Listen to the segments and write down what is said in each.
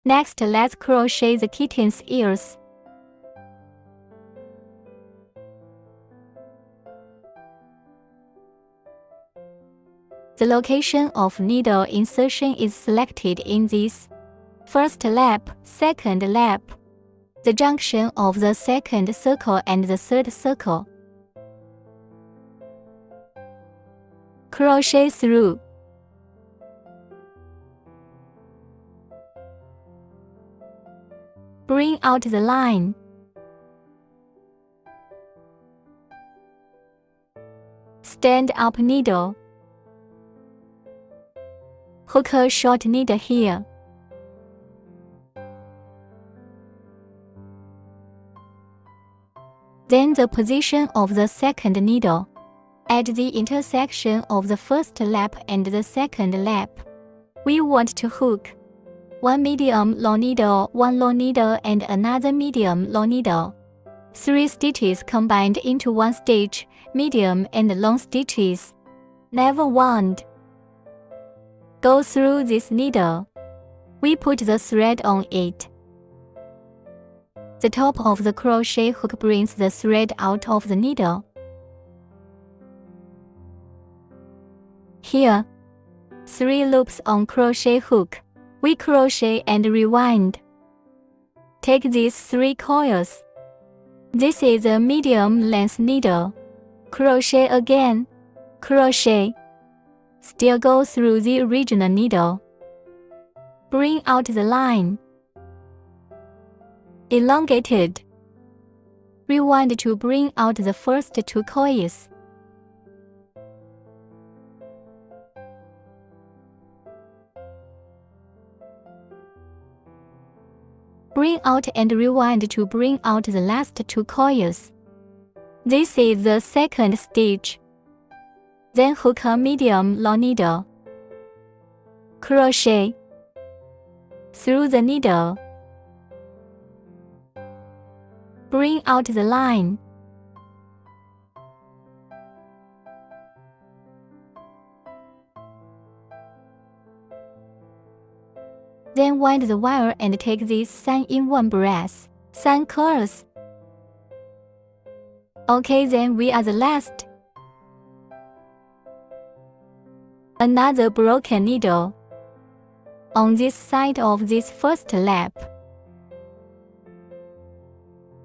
Next, let's crochet the kitten's ears. The location of needle insertion is selected in this first lap, second lap, the junction of the second circle and the third circle. Crochet through. Bring out the line. Stand up needle. Hook a short needle here. Then the position of the second needle at the intersection of the first lap and the second lap. We want to hook one medium long needle, one long needle and another medium long needle. 3 stitches combined into one stitch, medium and long stitches. Never wound. Go through this needle. We put the thread on it. The top of the crochet hook brings the thread out of the needle. Here, 3 loops on crochet hook. We crochet and rewind. Take these 3 coils. This is a medium length needle. Crochet again. Crochet. Still go through the original needle. Bring out the line. Elongated. Rewind to bring out the first 2 coils. Bring out and rewind to bring out the last 2 coils. This is the second stitch. Then hook a medium long needle. Crochet through the needle. Bring out the line. Then wind the wire and take these 3 in 1 breath, 3 curls. Okay, then we are the last. Another broken needle on this side of this first lap.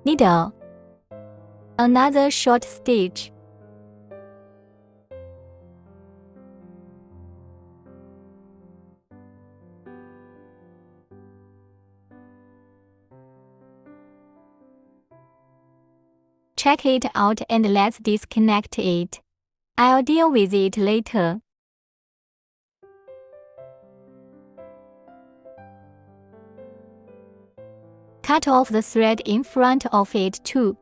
Needle. Another short stitch. Check it out and let's disconnect it. I'll deal with it later. Cut off the thread in front of it too.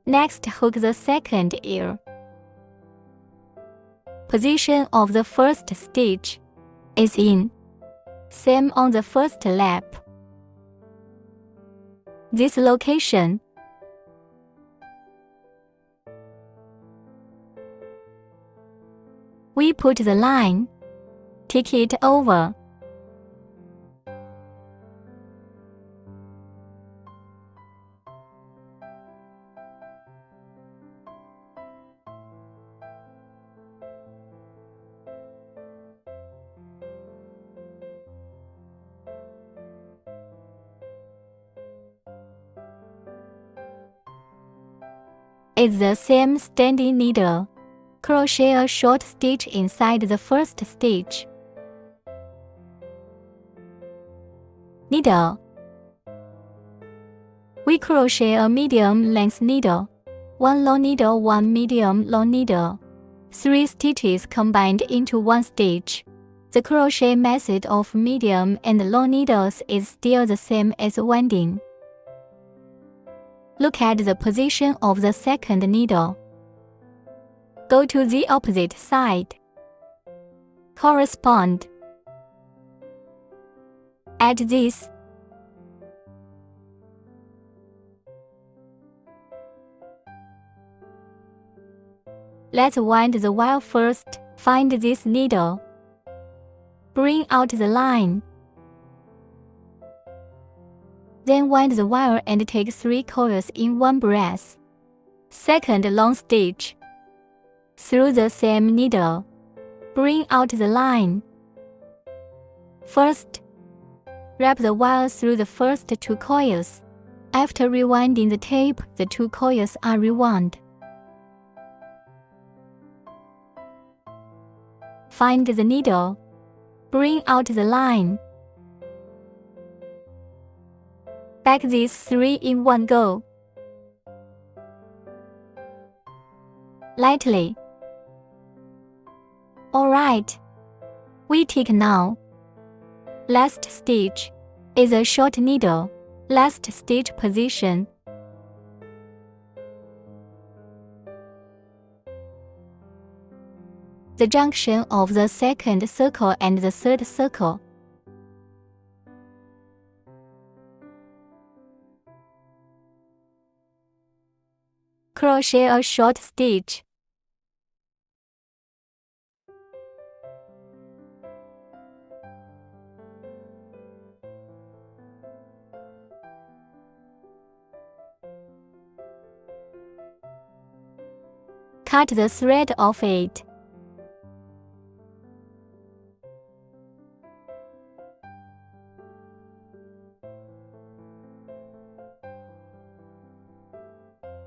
Next, hook the second ear. Position of the first stitch is in. Same on the first lap. This location. We put the line. Tick it over. It's the same standing needle. Crochet a short stitch inside the first stitch. Needle. We crochet a medium length needle. 1 long needle, 1 medium long needle. 3 stitches combined into 1 stitch. The crochet method of medium and long needles is still the same as winding. Look at the position of the second needle. Go to the opposite side. Correspond. Add this. Let's wind the wire first. Find this needle. Bring out the line. Then wind the wire and take 3 coils in one breath. Second long stitch. Through the same needle. Bring out the line. First, wrap the wire through the first 2 coils. After rewinding the tape, the 2 coils are rewound. Find the needle. Bring out the line. Back these 3 in one go. Lightly. Alright. We tick now. Last stitch is a short needle. Last stitch position. The junction of the second circle and the third circle. Crochet a short stitch. Cut the thread off it.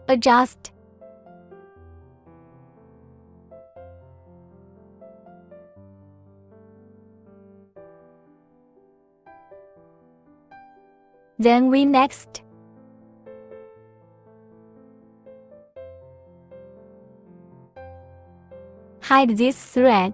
Adjust. Then we next. Hide this thread.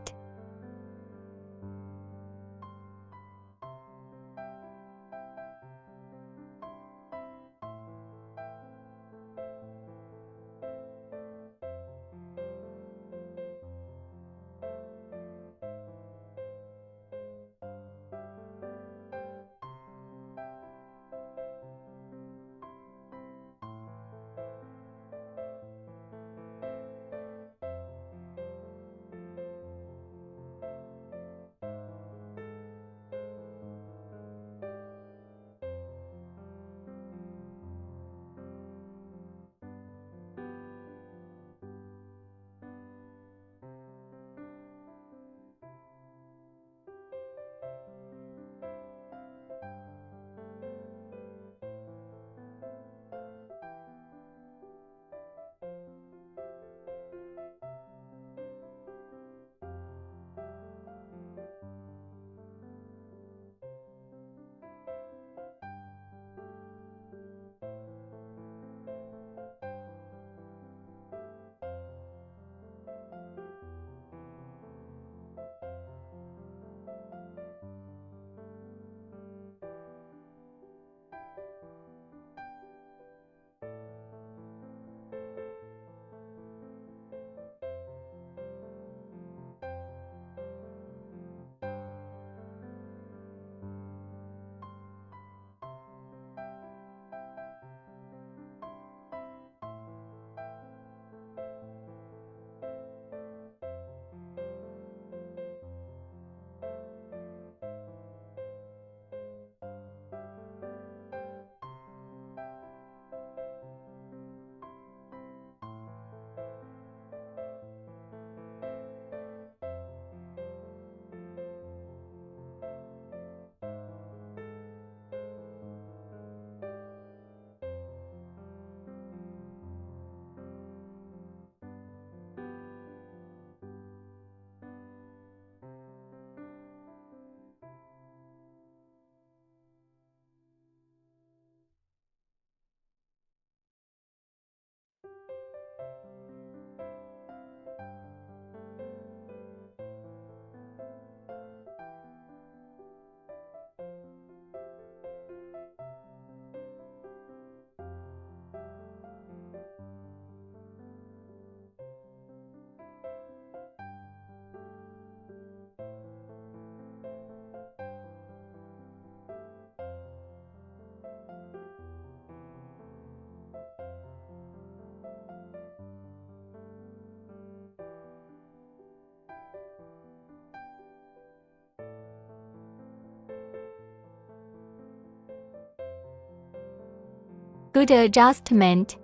Good adjustment.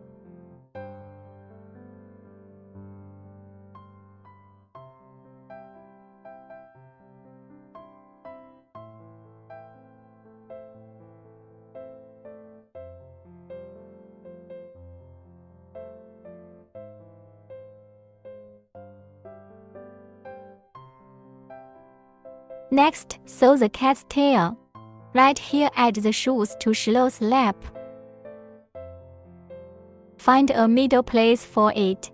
Next, sew the cat's tail. Right here, add the shoes to Shiloh's lap. Find a middle place for it.